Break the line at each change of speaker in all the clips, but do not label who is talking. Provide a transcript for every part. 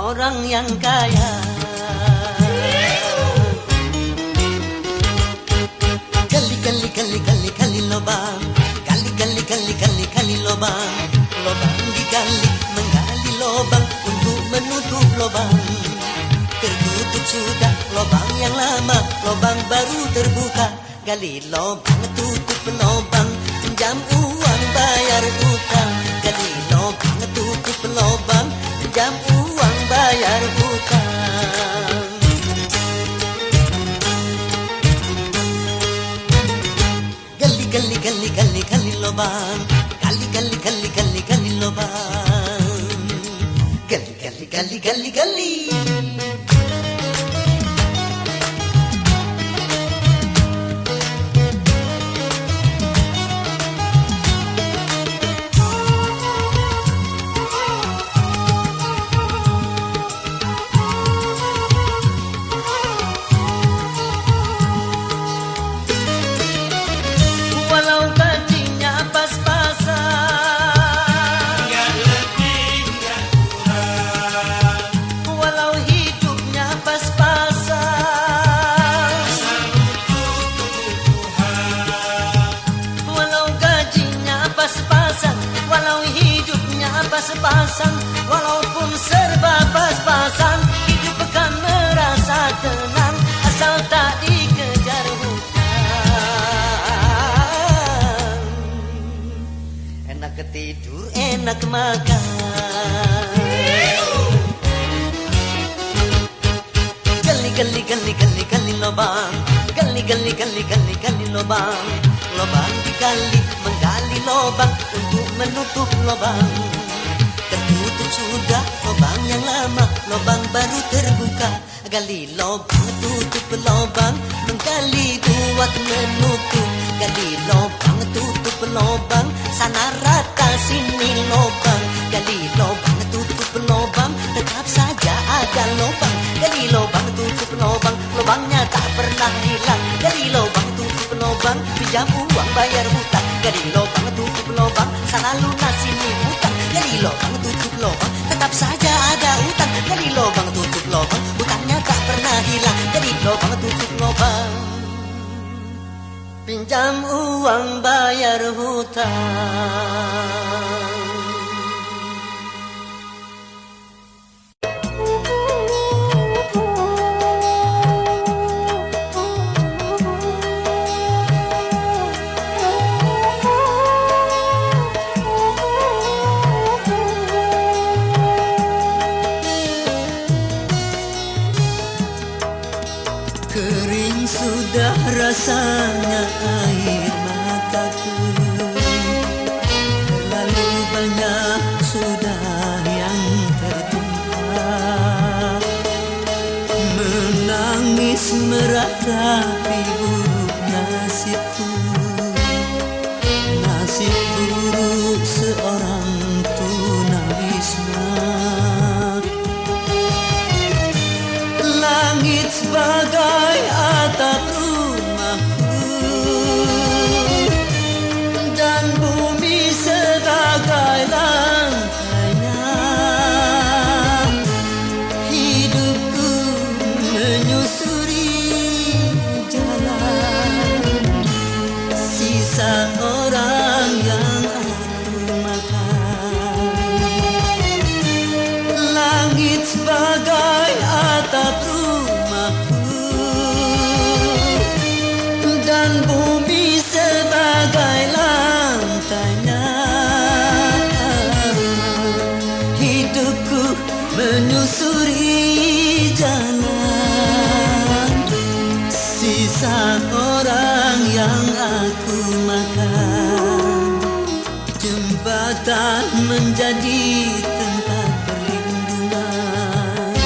orang yang kaya. Kali lobang, kali lobang, lobang digali menggali lobang untuk menutup lobang. Tertutup sudah lobang yang lama, lobang baru terbuka. Gali lobang, tutup lobang, pinjam uang bayar utang. Gali lobang, tutup lobang, pinjam uang bayar utang. Gali lobang, gali lobang, gali. Pas-pasan, walaupun serba pas-pasan, hidup akan merasa tenang asal tak dikejar hutang. Enak tidur, enak makan. Gali lobang, gali lobang, lobang digali menggali lobang untuk menutup lobang. Tertutup sudah lobang yang lama, lobang baru terbuka. Gali lobang, tutup lobang, menggali buat menutup. Gali lobang, tutup lobang, sana rata sini lobang. Gali lobang, tutup lobang, tetap saja ada lobang. Gali lobang, tutup lobang, lobangnya tak pernah hilang. Gali lobang, tutup lobang, pinjam uang bayar hutang. Gali lobang, tutup lobang, sana lunas sini hutang. Gali lobang, tutup lobang, tetap saja ada hutang. Gali lobang, tutup lobang, hutangnya tak pernah hilang. Gali lobang, tutup lobang, pinjam uang bayar hutang. Sudah rasanya air mataku, terlalu banyak sudah yang tertumpah. Menangis meratapi buruk nasibku, nasib buruk seorang tunawisma. Langit sebagai atap rumahku dan bumi sebagai lantainya. Hidupku menyusuri jalan sisa orang yang aku makan. Langit sebagai atap rumahku dan bumi sebagai lantainya. Hidupku menyusuri jalan sisa orang yang aku makan. Jembatan menjadi tempat perlindungan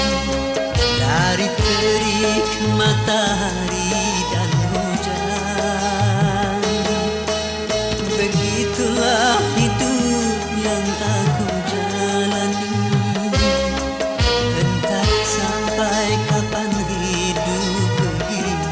dari terik matahari dan hujan. Begitulah hidup yang aku jalani, entah sampai kapan hidup begini.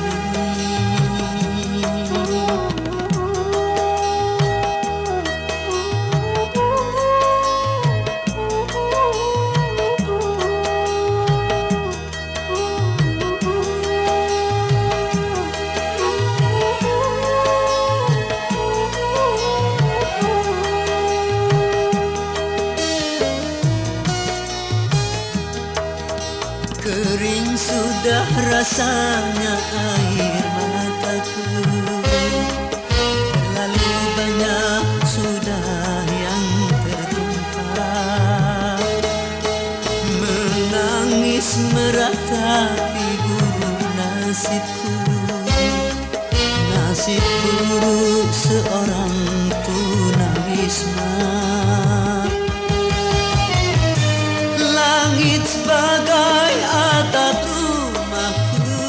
sudah rasanya air mataku, terlalu banyak sudah yang tertumpah. Menangis meratapi buruk nasibku, nasib buruk seorang tunawisma. Langit sebagai atap rumahku,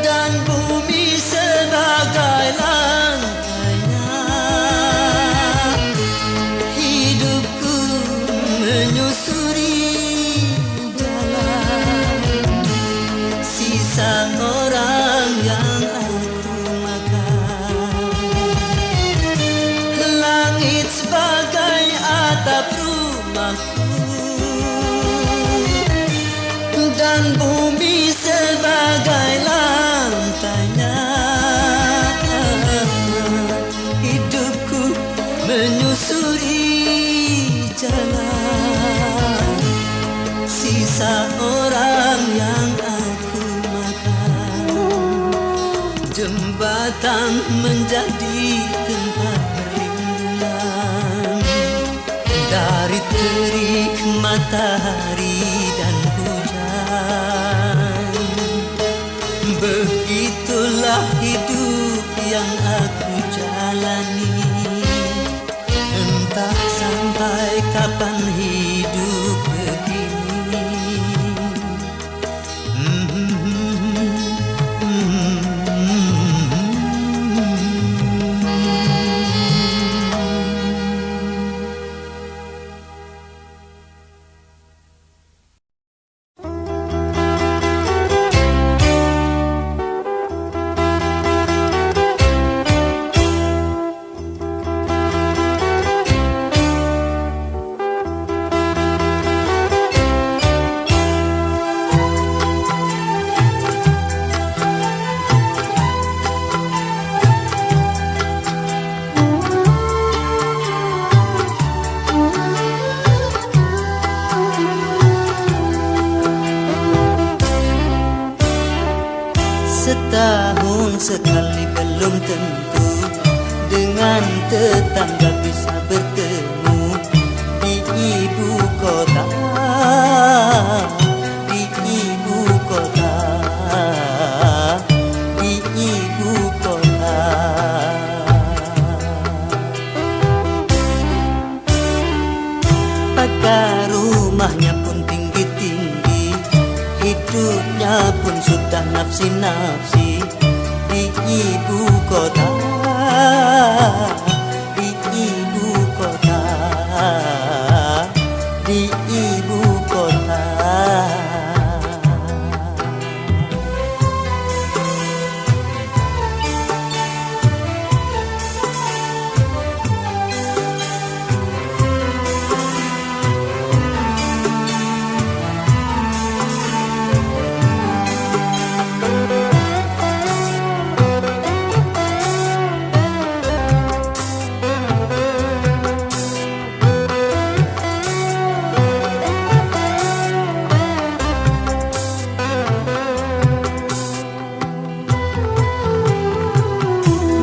dan bumi sebagai lantainya. Hidupku menyusuri jalan sisa orang yang aku makan. Langit sebagai atap rumahku, dan bumi sebagai lantainya. Hidupku menyusuri jalan sisa orang yang aku makan. Jembatan menjadi tempat perlindungan dari terik matahari dan hujan. Begitulah hidup yang aku jalani, entah sampai kapan hidup begini. Setahun sekali belum tentu dengan tetangga bisa bertemu di ibu kota, di ibu kota, di ibu kota. Pagar rumahnya pun tinggi-tinggi, hidupnya pun sudah nafsi-nafsi di ibu kota, di ibu kota, di ibu kota.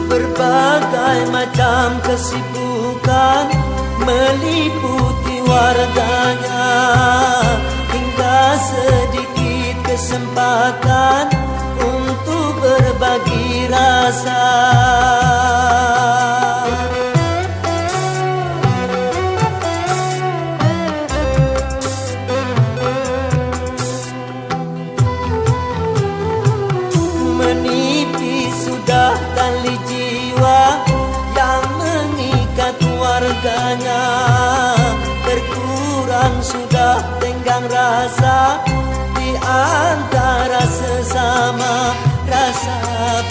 Berbagai macam kesibukan meliputi warganya, hingga sedikit kesempatan untuk berbagi rasa. Menipis sudah tali jiwa yang mengikat warganya, berkurang sudah tenggang rasa di antara sesama, rasa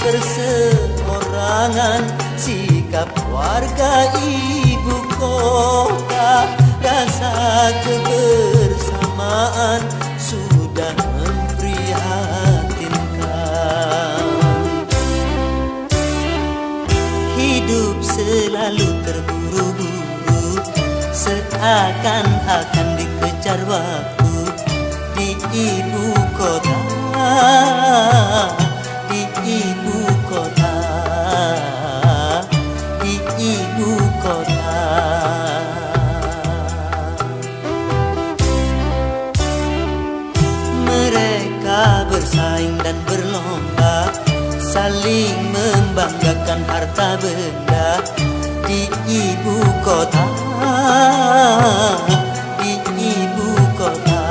perseorangan, sikap warga ibu kota, rasa kebersamaan sudah memprihatinkan. Hidup selalu terburu-buru, seakan-akan dikejar waktu di ibu kota, di ibu kota, di ibu kota. Mereka bersaing dan berlomba, saling membanggakan harta benda di ibu kota, di ibu kota,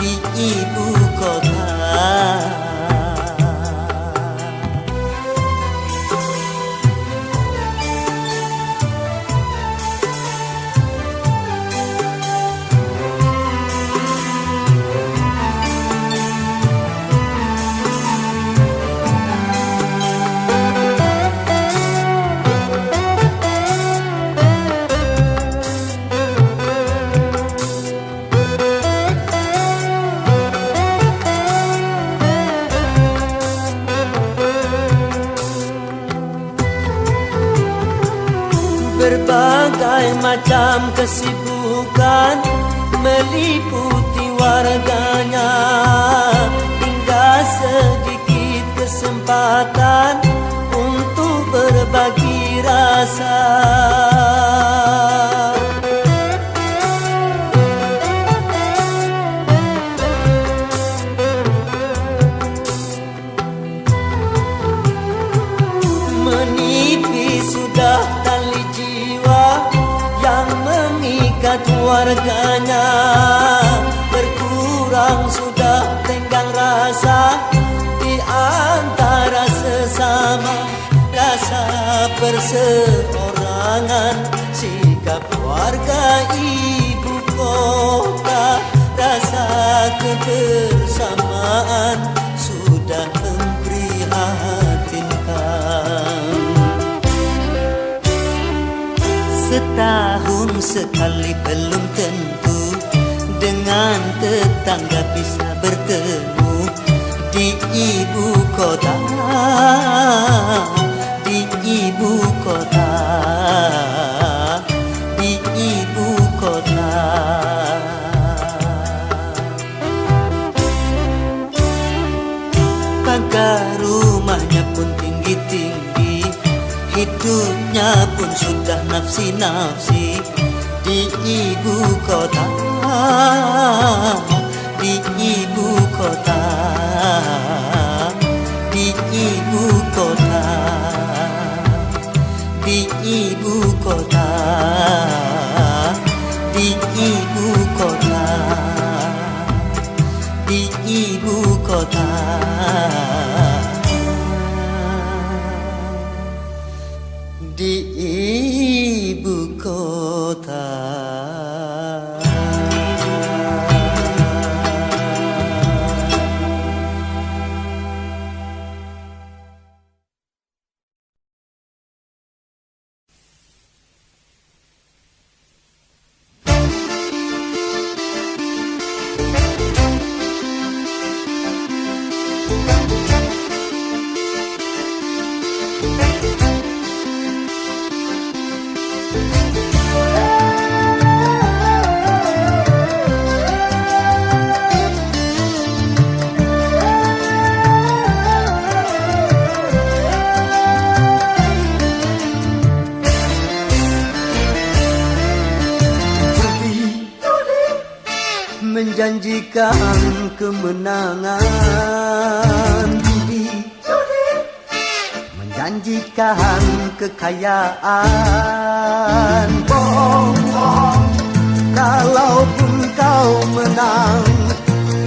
di ibu kota. Berbagai macam kesibukan meliputi warganya, hingga sedikit kesempatan untuk berbagi rasa. Menipis sudah tali jiwa yang mengikat warganya, berkurang sudah tenggang rasa di antara sesama, rasa perseorangan, sikap warga ibu kota, rasa kebersamaan sudah memprihatinkan. Setahun sekali belum tentu dengan tetangga bisa bertemu di ibu kota, di ibu kota, di ibu kota. Pagar rumahnya pun tinggi-tinggi, hidupnya pun sudah nafsi-nafsi di ibu kota, di ibu kota, di ibu kota, di ibu kota, di ibu kota, di ibu kota. Di ibu kota. Menjanjikan kemenangan, judi menjanjikan kekayaan. Bohong, kalaupun kau menang,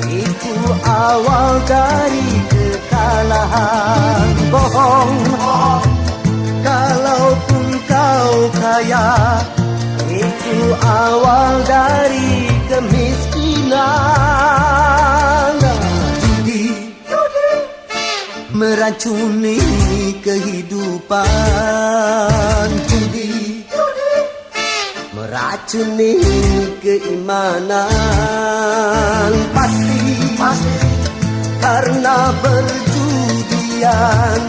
itu awal dari kekalahan. Bohong, kalaupun kau kaya, itu awal dari kemiskinan. Judi meracuni kehidupan, judi meracuni keimanan. Pasti karena berjudian,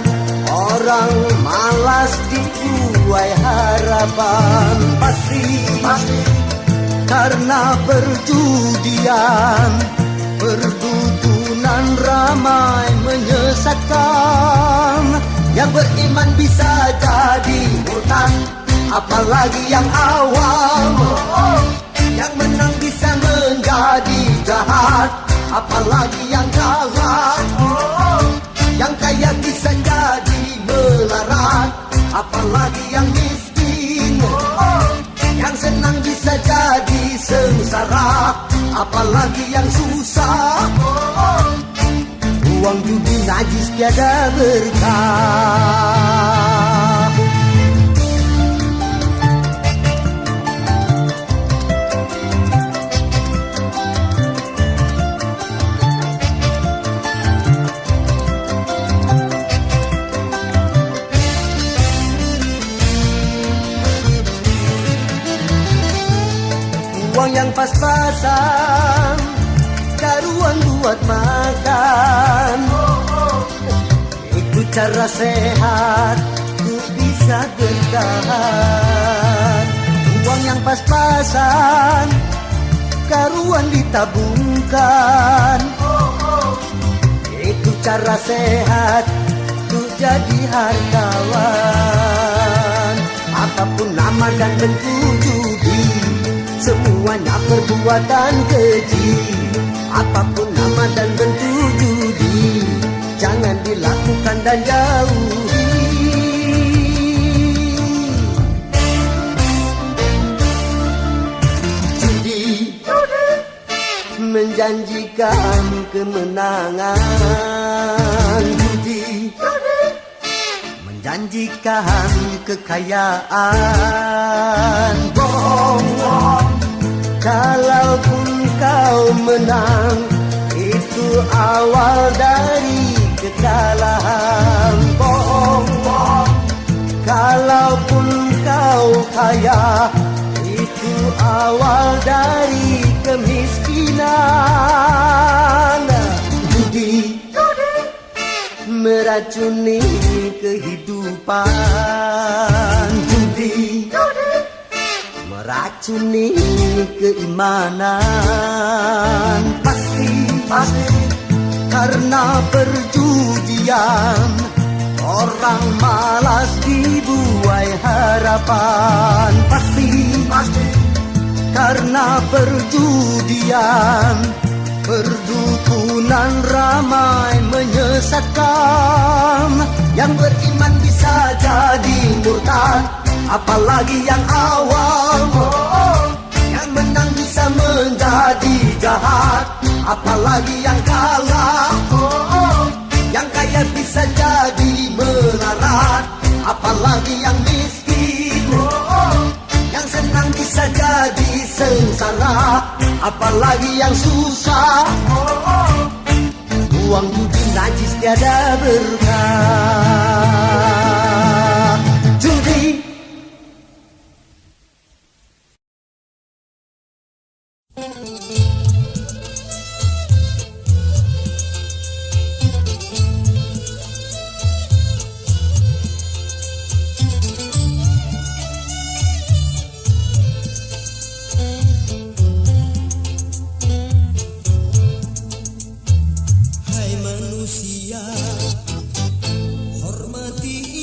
orang malas dituai harapan. Pasti karena perjudian, perdukunan ramai menyesatkan. Yang beriman bisa jadi murtad, apalagi yang awam. Yang menang bisa menjadi jahat, apalagi yang kalah. Yang kaya bisa jadi melarat, apalagi yang miskin. Yang senang bisa jadi sengsara, apalagi yang susah. Uang judi najis tiada berkah. Uang yang pas-pasan, karuan buat makan. Itu cara sehat, ku bisa bertahan. Uang yang pas-pasan, karuan ditabungkan. Itu cara sehat, ku jadi hartawan. Apapun nama dan bentuk judi, semuanya perbuatan keji. Apapun nama dan bentuk judi, jangan dilakukan dan jauhi. Judi menjanjikan kemenangan. Judi menjanjikan kekayaan. Bohong, kalaupun kau menang, itu awal dari kekalahan. Bohong, kalaupun kau kaya, itu awal dari kemiskinan. Judi meracuni kehidupan. Judi meracuni keimanan. Pasti karena perjudian, orang malas dibuai harapan. Pasti karena perjudian, perdukunan ramai menyesatkan. Yang beriman bisa jadi murtad, apalagi yang awam. Yang menang bisa menjadi jahat, apalagi yang kalah. Yang kaya bisa jadi melarat, apalagi yang miskin. Yang senang bisa jadi sengsara, apalagi yang susah. Uang judi najis tiada berkah. Judi
Hai manusia, hormati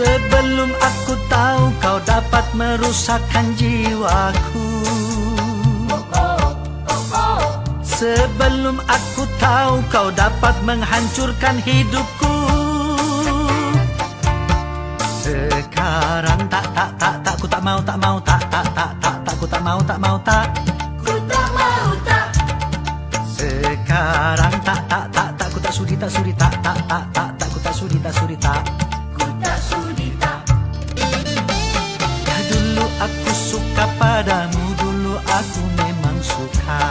Sebelum aku tahu kau dapat merusakkan jiwaku. Sebelum aku tahu kau dapat menghancurkan hidupku. Sekarang tak ku tak mau ku tak mau ku tak mau Sekarang tak ku tak sudi ku tak sudi ku tak sudi. Dulu aku suka padamu, dulu aku memang suka.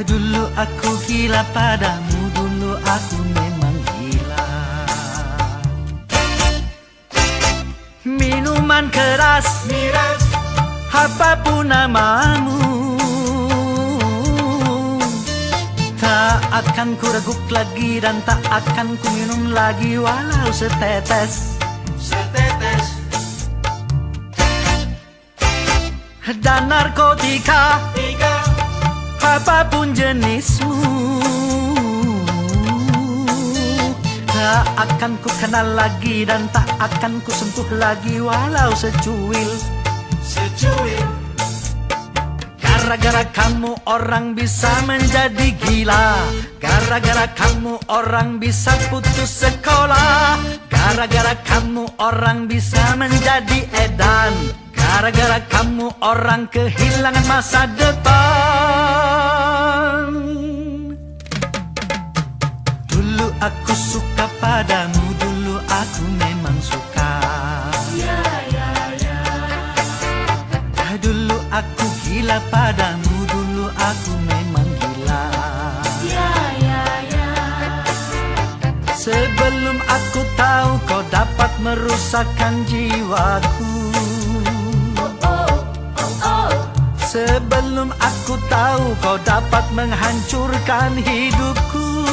Dulu aku gila padamu, dulu aku memang gila. Minuman keras, miras, apapun namamu, tak akan ku reguk lagi dan tak akan ku minum lagi walau setetes. Dan narkotika, apapun jenismu, tak akan ku kenal lagi dan tak akan ku sentuh lagi walau secuil. Gara-gara kamu orang bisa menjadi gila. Gara-gara kamu orang bisa putus sekolah. Gara-gara kamu orang bisa menjadi edan. Gara-gara kamu orang kehilangan masa depan. Dulu aku suka padamu, dulu aku memang suka. Dulu aku gila padamu, dulu aku memang gila. Sebelum aku tahu kau dapat merusakkan jiwaku. Sebelum aku tahu kau dapat menghancurkan hidupku.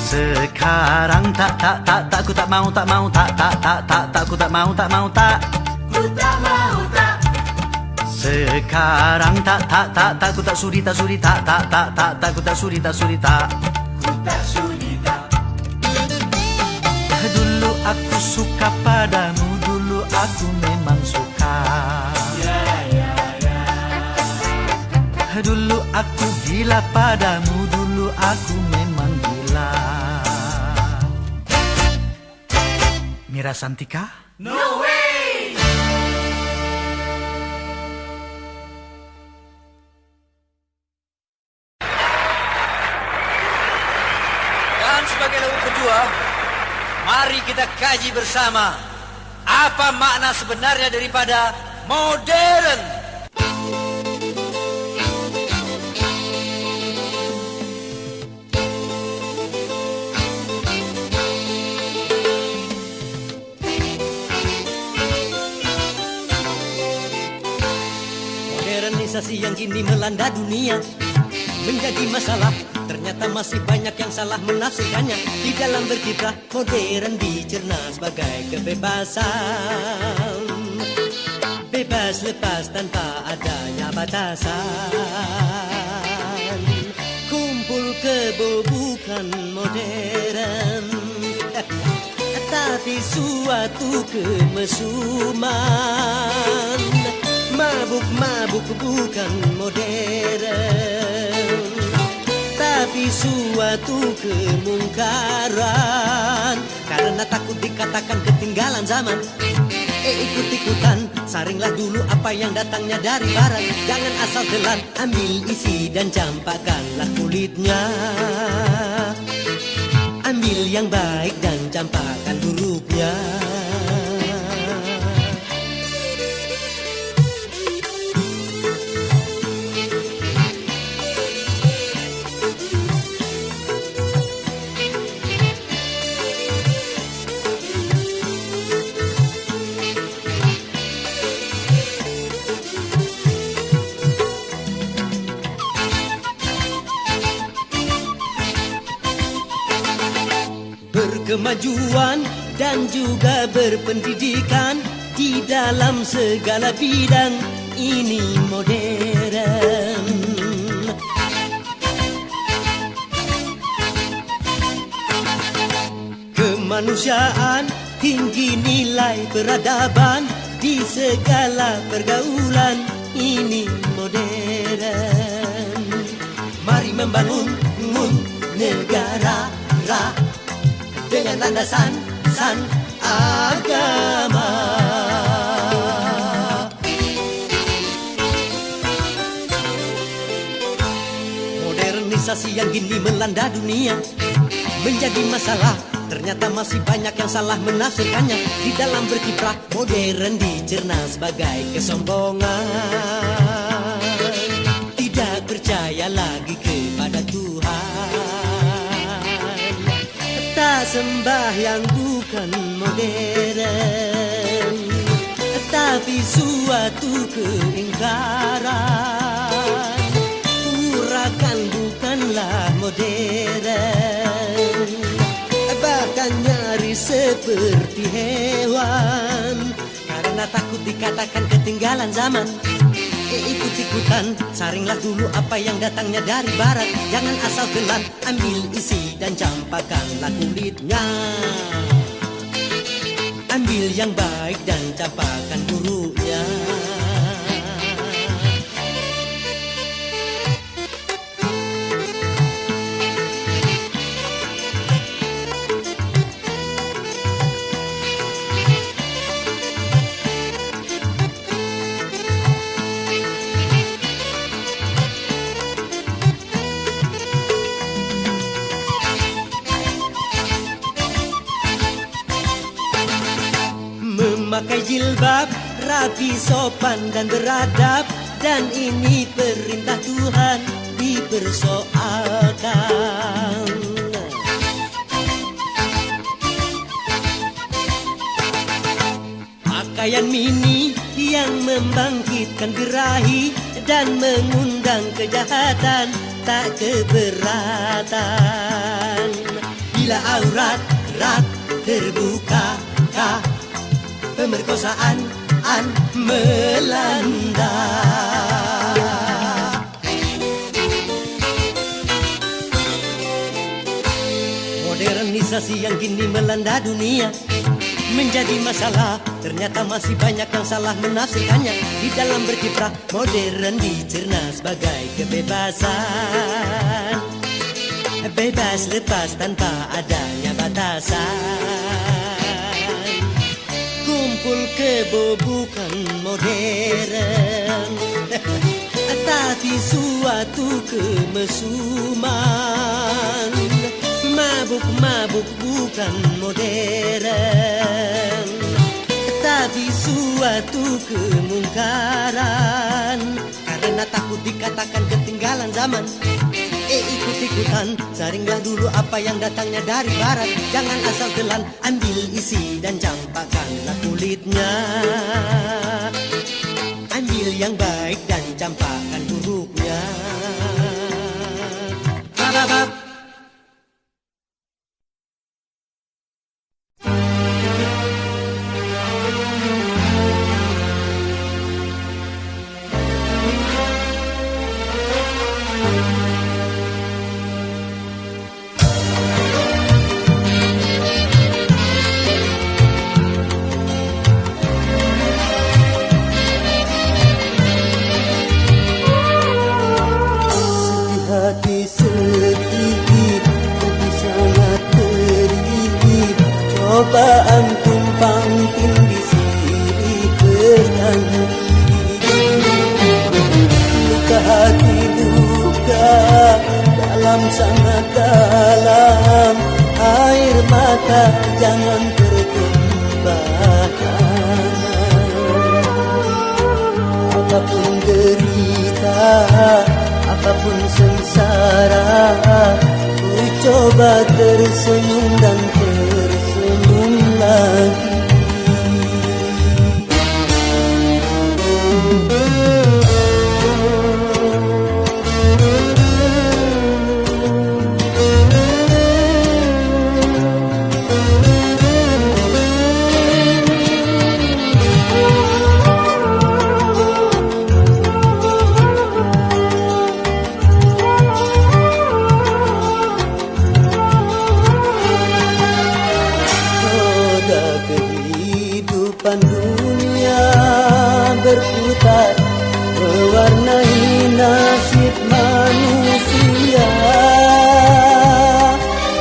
Sekarang tak ku tak mau ku tak mau ku tak mau. Sekarang tak ku tak sudi ku tak sudi ku tak sudi. Dulu aku suka padamu, dulu aku memang suka. Dulu aku gila padamu, dulu aku memang gila. Mira Santika?
No way! Dan sebagai lagu kedua, mari kita kaji bersama apa makna sebenarnya daripada modern.
Modernisasi yang kini melanda dunia menjadi masalah. Ternyata masih banyak yang salah menafsirkannya. Di dalam berkiprah modern dicerna sebagai kebebasan. Bebas lepas tanpa adanya batasan. Kumpul kebo bukan modern, tapi suatu kemesuman. Mabuk-mabuk bukan modern, tapi suatu kemungkaran. Karena takut dikatakan ketinggalan zaman, ikut-ikutan, saringlah dulu apa yang datangnya dari barat. Jangan asal telan, ambil isi dan campakkanlah kulitnya. Ambil yang baik dan campakkan buruknya. Kemajuan dan juga berpendidikan di dalam segala bidang ini modern. kemanusiaan, tinggi nilai peradaban, di segala pergaulan ini modern. Mari membangun negara dengan landasan agama. Modernisasi yang kini melanda dunia menjadi masalah. Ternyata masih banyak yang salah menafsirkannya. Di dalam berkiprah modern dicerna sebagai kesombongan, tidak percaya lagi kepada Tuhan, tak sembahyang bukan modern, tapi suatu keingkaran. Urakan bukanlah modern, bahkan nyaris seperti hewan, karena takut dikatakan ketinggalan zaman. Ikut-ikutan, saringlah dulu apa yang datangnya dari barat. Jangan asal telan, ambil isi dan campakkanlah kulitnya. Ambil yang baik dan campakkan buruknya. Memakai jilbab, rapi, sopan dan beradab, dan ini perintah Tuhan dipersoalkan. Pakaian mini yang membangkitkan birahi dan mengundang kejahatan, tak keberatan. Bila aurat terbuka, pemerkosaan melanda. Modernisasi yang kini melanda dunia menjadi masalah. Ternyata masih banyak yang salah menafsirkannya. Di dalam berkiprah modern dicerna sebagai kebebasan, bebas lepas tanpa adanya batasan. Kumpul kebo bukan modern, tapi suatu kemesuman. Mabuk bukan modern, tapi suatu kemungkaran, karena takut dikatakan ketinggalan zaman. Ikut-ikutan, saringlah dulu apa yang datangnya dari barat. Jangan asal telan, ambil isi dan campakkanlah kulitnya. Ambil yang baik dan campakkan buruknya. Babab.
Cobaan tumpang tindih silih bernyanyi, luka hati luka dalam sangat dalam, air mata jangan tertumpahkan. Apapun derita, apapun sengsara, ku coba tersenyum dan tersenyum lagi. kehidupan dunia berputar, mewarnai nasib manusia,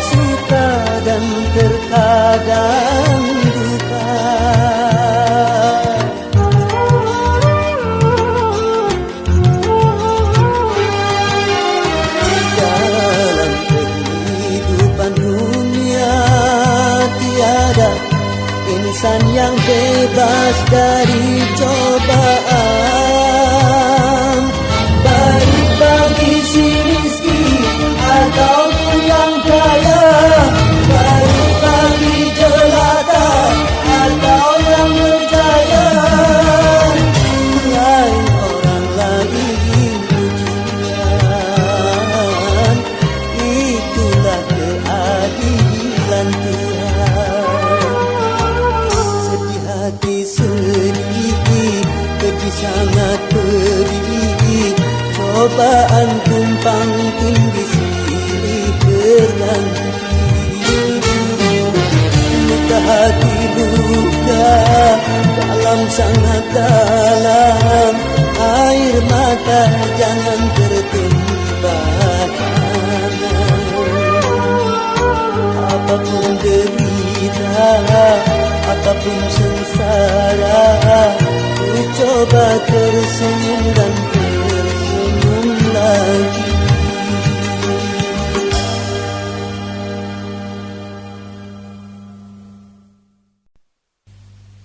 suka dan terkadang duka. Dalam kehidupan dunia tiada insan yang bebas dari cobaan, baik bagi si miskin ataupun yang kaya, baik bagi jelata atau yang berjaya. Lain orang lain ujian, itulah keadilan Tuhan. Sedih hati sedih, keji sangat pedih, cobaan tumpang tindih silih berganti. Luka hati luka dalam sangat dalam, air mata jangan tertumpah. Apapun derita, apapun sengsara, ku coba tersenyum dan tersenyum lagi.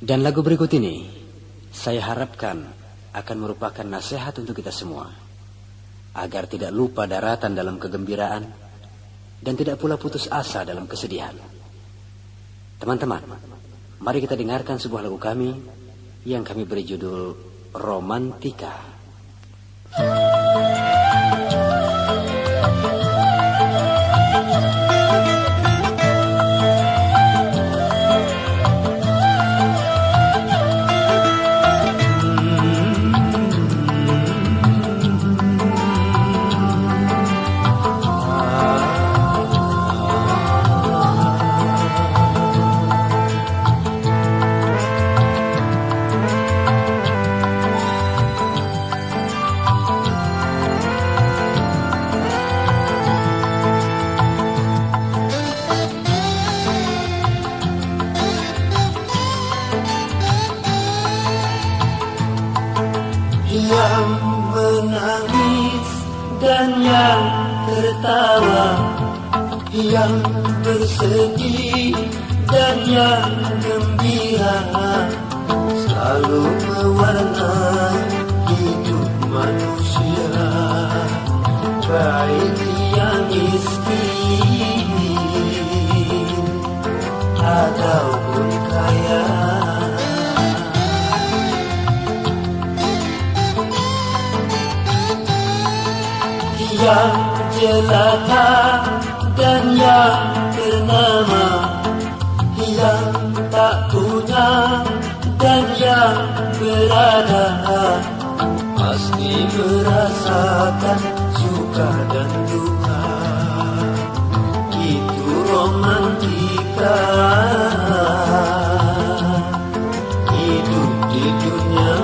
Dan lagu berikut ini saya harapkan akan merupakan nasihat untuk kita semua, agar tidak lupa daratan dalam kegembiraan dan tidak pula putus asa dalam kesedihan. Teman-teman, mari kita dengarkan sebuah lagu kami yang kami beri judul Romantika.
Yang menangis dan yang tertawa, yang bersedih dan yang gembira, selalu mewarnai hidup manusia, baik yang miskin ataupun kaya. Yang jelata dan yang ternama, yang tak punya dan yang berada, pasti merasakan suka dan duka. Itu romantika hidup di dunia.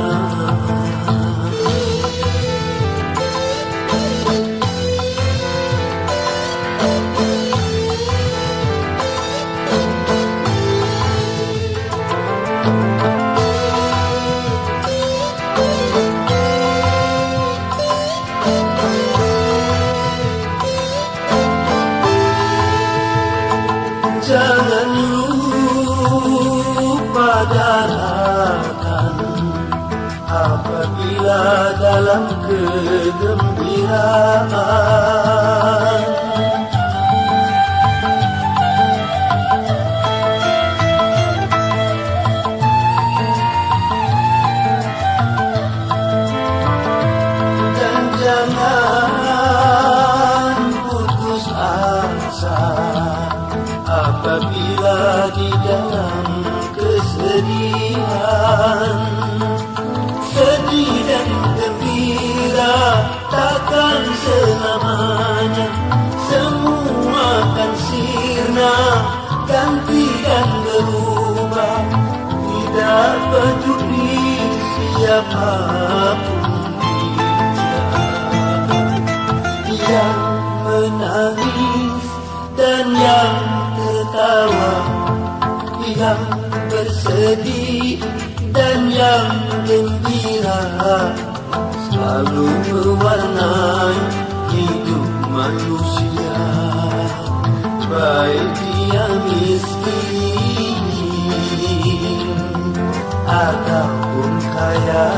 Jangan lupa daratan apabila dalam kegembiraan. Dan jangan putus asa apabila di dalam kesedihan. Sedih dan gembira takkan selamanya, semua akan sirna, ganti dan berubah, tidak siapapun yang menangis dan yang tertawa, yang bersedih dan yang gembira, selalu mewarnai hidup manusia, baik dia miskin ataupun kaya.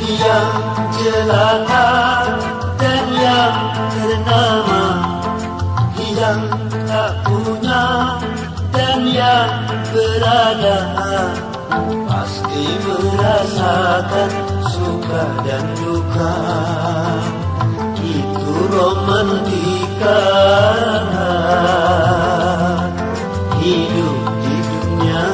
Yang jelata dan yang ternama, yang tak punya dan yang berada, pasti merasakan suka dan duka. Itu romantika hidup di dunia.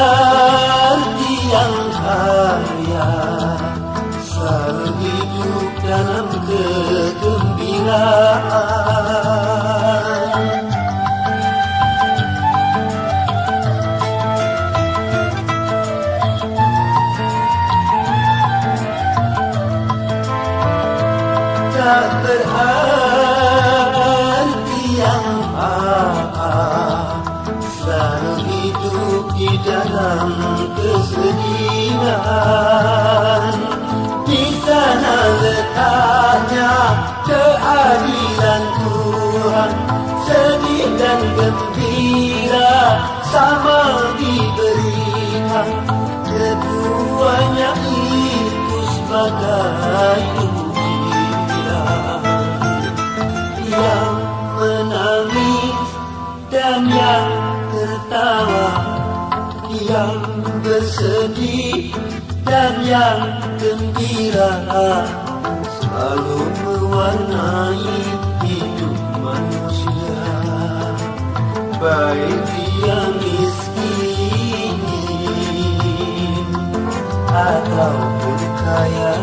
Berarti yang kaya selalu hidup dalam kegembiraan. Tak berarti yang selalu hidup di dalam kesedihan. Di sana letaknya keadilan Tuhan, sedih dan gembira sama diberikan. Keduanya itu sebagai ujian. Yang menangis dan yang tertawa, yang bersedih dan yang gembira, selalu mewarnai hidup manusia, baik dia miskin ataupun kaya.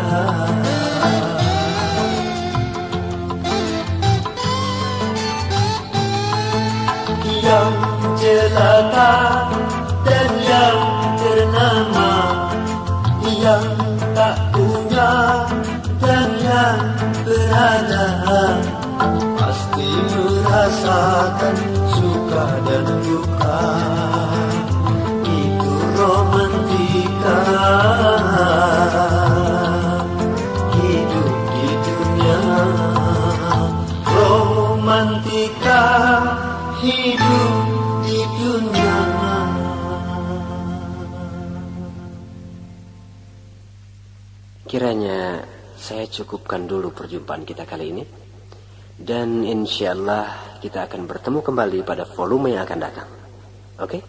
Yang jelata dan yang ternama, yang tak punya dan yang berada, pasti merasakan suka dan duka. Itu romantika hidup di dunia. Romantika hidup di dunia.
Kiranya saya cukupkan dulu perjumpaan kita kali ini, dan insyaallah kita akan bertemu kembali pada volume yang akan datang. Oke?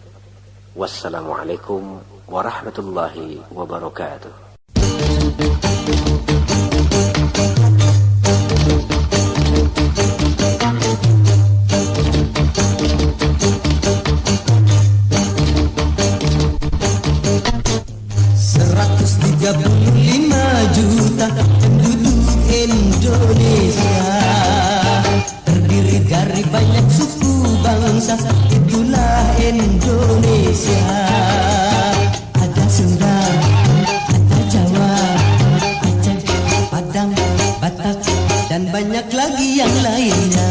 Wassalamualaikum warahmatullahi wabarakatuh.
Juta penduduk Indonesia, terdiri dari banyak suku bangsa, itulah Indonesia. Ada Sunda, ada Jawa, Aceh, Padang, Batak, dan banyak lagi yang lainnya.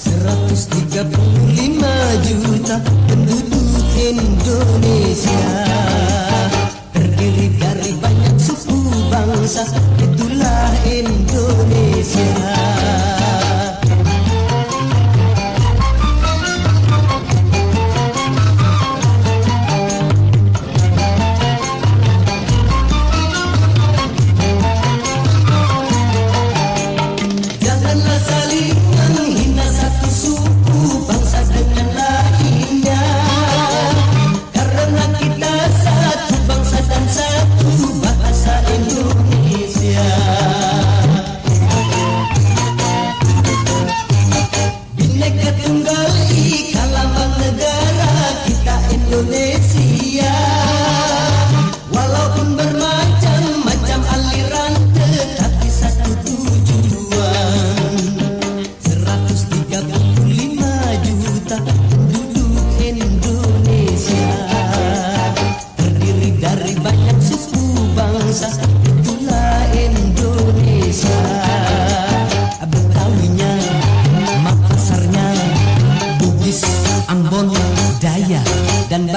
135 juta penduduk Indonesia, terdiri dari banyak suku bangsa, itulah Indonesia. Janganlah saling menghina satu suku bangsa dengan lainnya, karena kita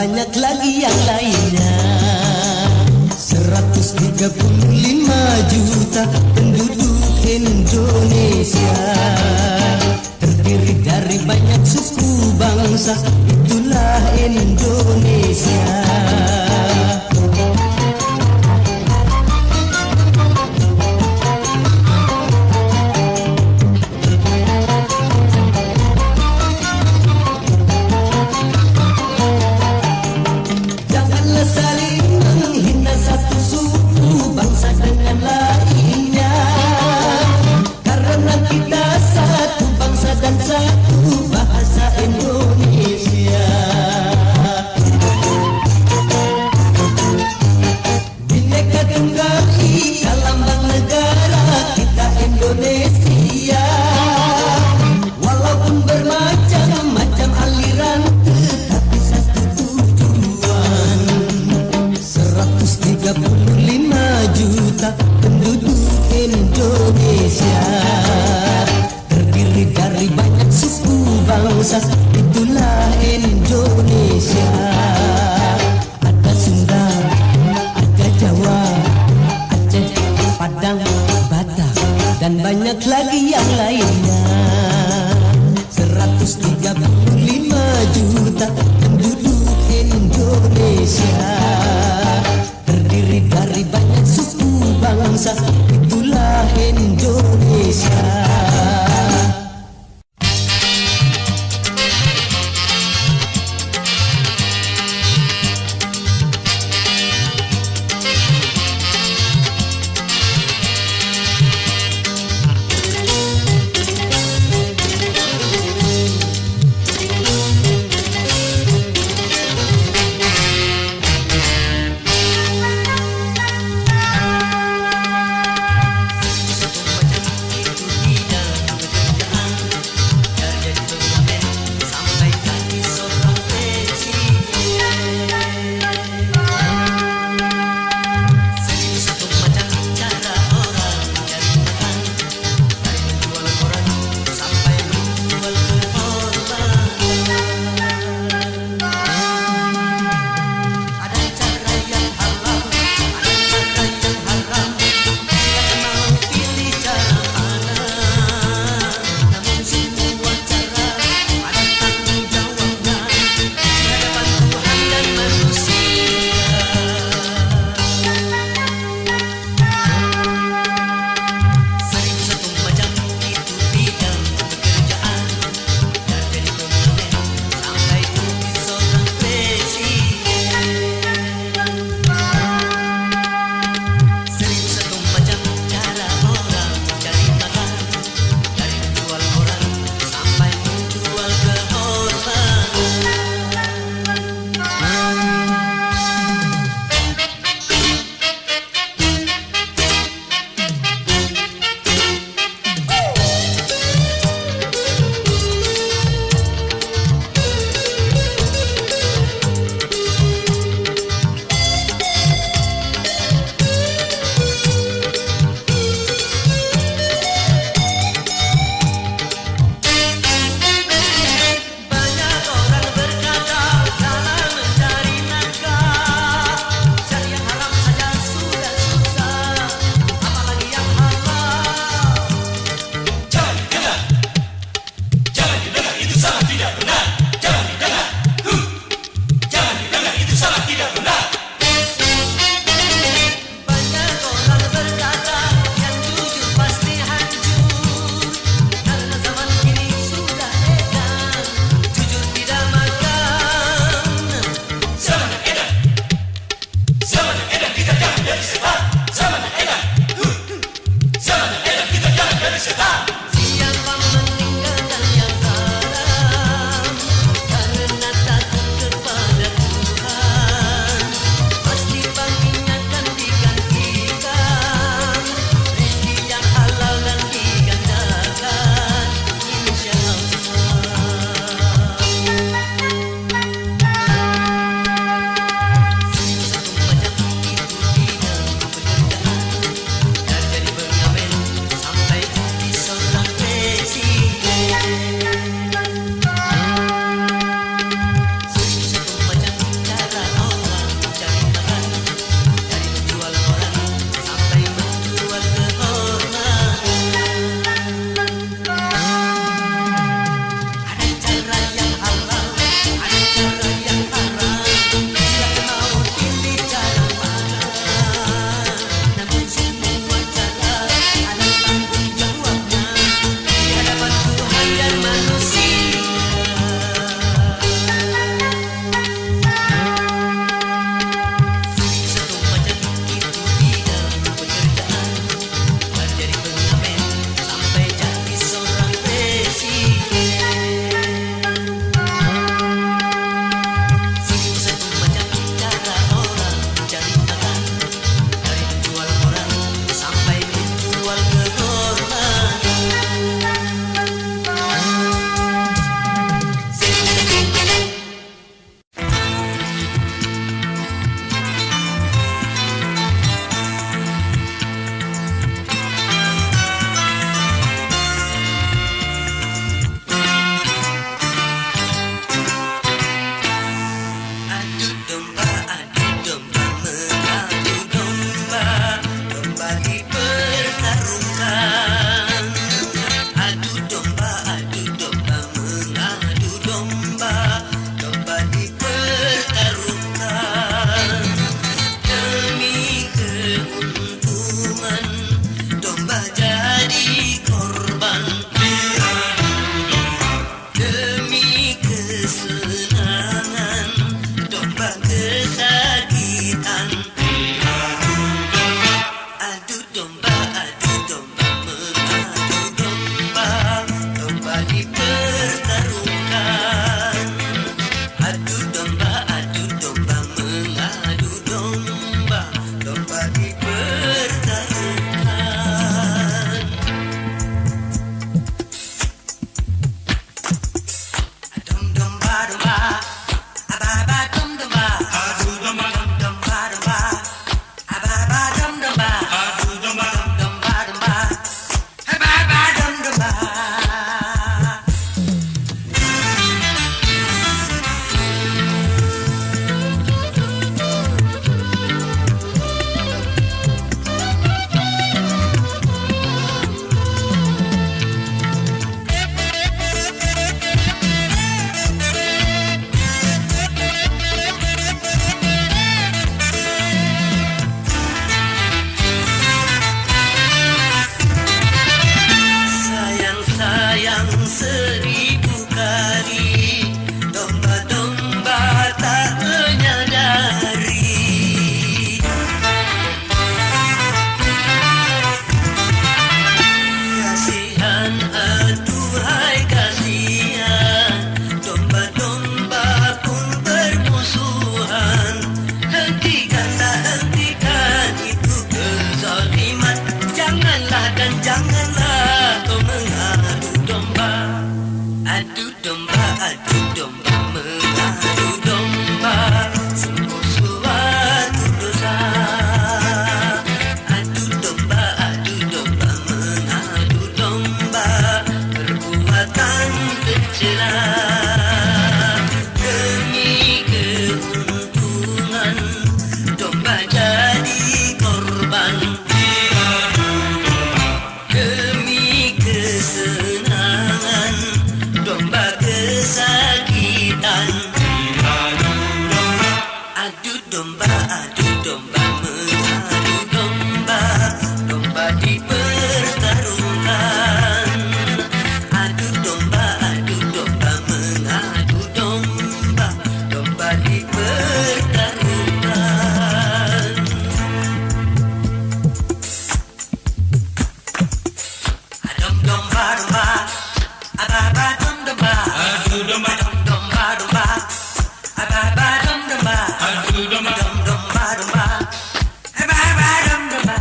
banyak lagi yang lainnya. 135 juta penduduk Indonesia, terdiri dari banyak suku bangsa, itulah Indonesia. Janganlah saling menghina satu suku bangsa dengan lainnya, karena kita satu bangsa dan satu bahasa Indonesia. Bhinneka Tunggal Ika lambang negara kita Indonesia. Walaupun bermacam-macam aliran, tetapi satu tujuan. 135 juta penduduk Indonesia, terdiri dari banyak suku bangsa, itulah Indonesia. Ada Sunda, ada Jawa, Aceh, Padang, Batak, dan banyak lagi yang lainnya. 135 juta penduduk Indonesia, terdiri dari banyak suku bangsa, itulah Indonesia.
tercela. Demi keuntungan domba jadi korban. Demi kesenangan domba kesakitan. Adu domba mengadu domba, domba dipertarungkan. Adu domba mengadu domba, domba dipertarungkan. Adom domba domba, ababa dom domba, adu domba dom domba domba, ababa dom domba, adu domba dom domba domba, ababa dom domba.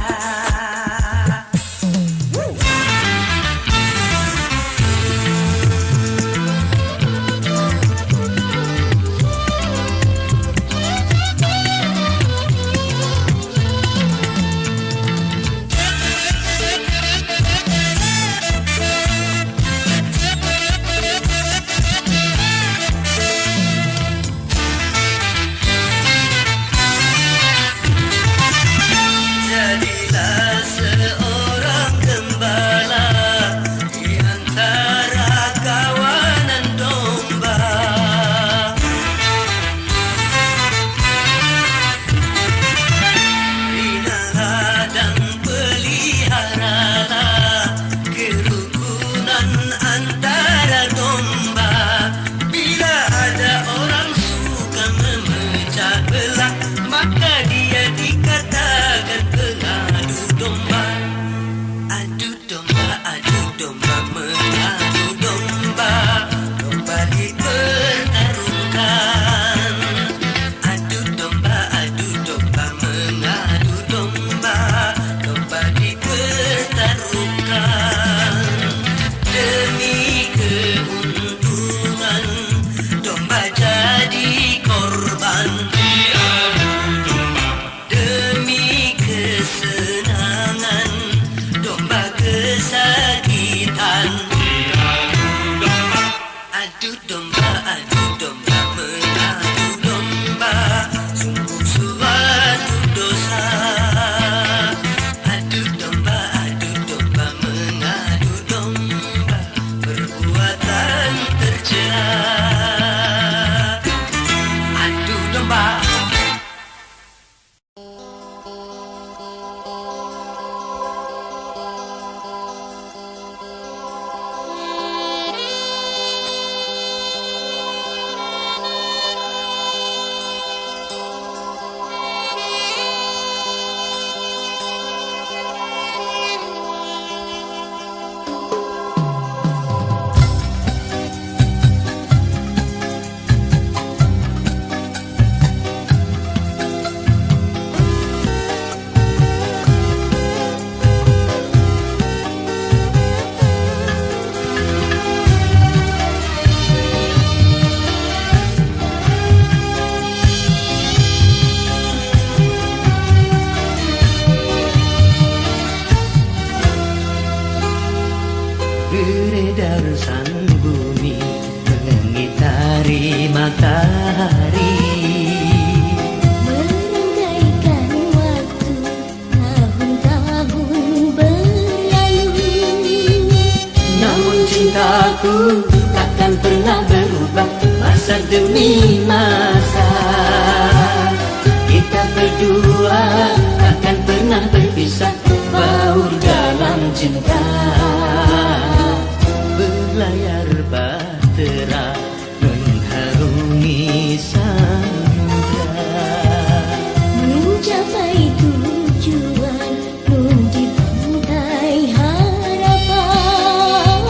Jadilah seorang gembala di antara kawanan domba. Binalah dan peliharalah kerukunan antara domba. Bila ada orang suka memecah belah, maka dia dikatakan pengadu domba. Adu domba mengadu domba, domba dipertarungkan. Adu domba mengadu domba, domba dipertarungkan. Demi keuntungan domba jadi korban. Demi kesenangan domba kesakitan. Adu domba mengadu domba, sungguh suatu dosa. Adu domba mengadu domba, perbuatan tercela. Adu domba. Beredar sang bumi mengitari matahari.
Merangkaikan waktu tahun-tahun berlalu.
Namun cintaku takkan pernah berubah masa demi masa. Kita berdua takkan pernah berpisah, baur dalam cinta. Berlayar bahtera mengharungi samudra.
Mencapai tujuan nun di pantai harapan.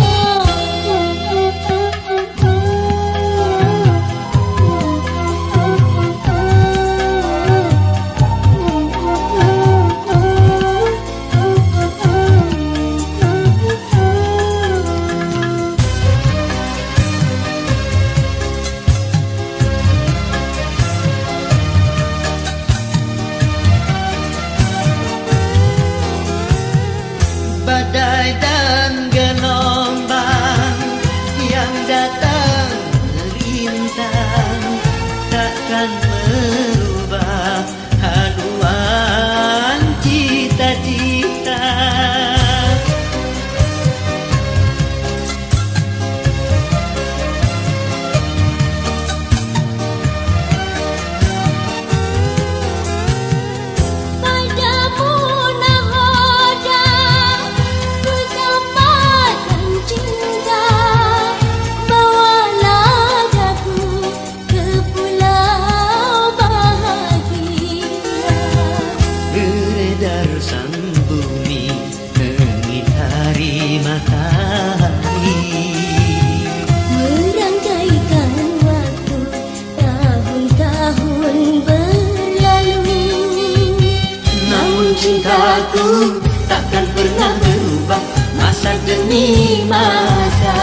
cintaku takkan pernah berubah masa demi masa.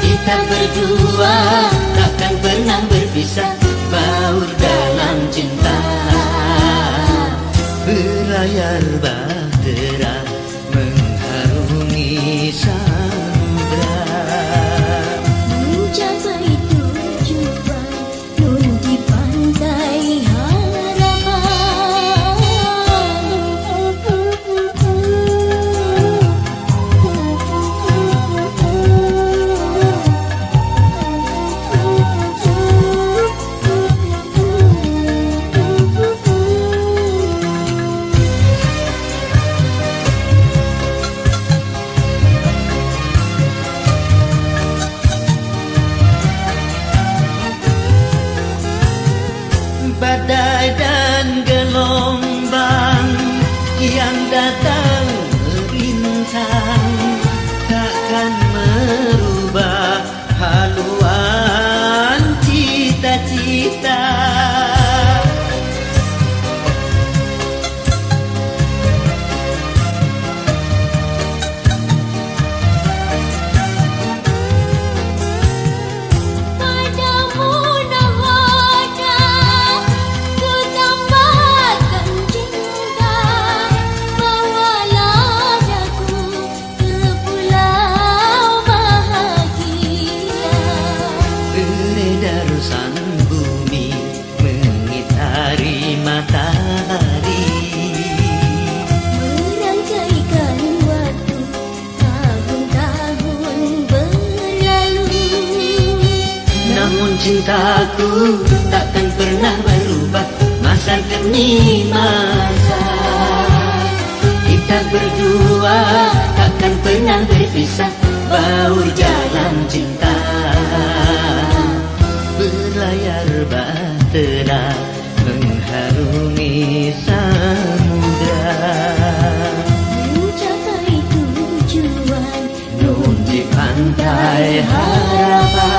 Kita berdua takkan pernah berpisah, baur dalam cinta.
Berlayar bahtera mengharungi samudra,
mencapai tujuan nun di pantai
badai dan gelombang yang datang merintang takkan merubah haluan cita-cita. Sang bumi mengitari matahari,
merangkaikan waktu tahun-tahun berlalu.
namun cintaku takkan pernah berubah masa demi masa. Kita berdua takkan pernah berpisah, baur jalan cinta. Berlayar bahtera mengharungi samudra,
Mencapai tujuan
nun di pantai harapan.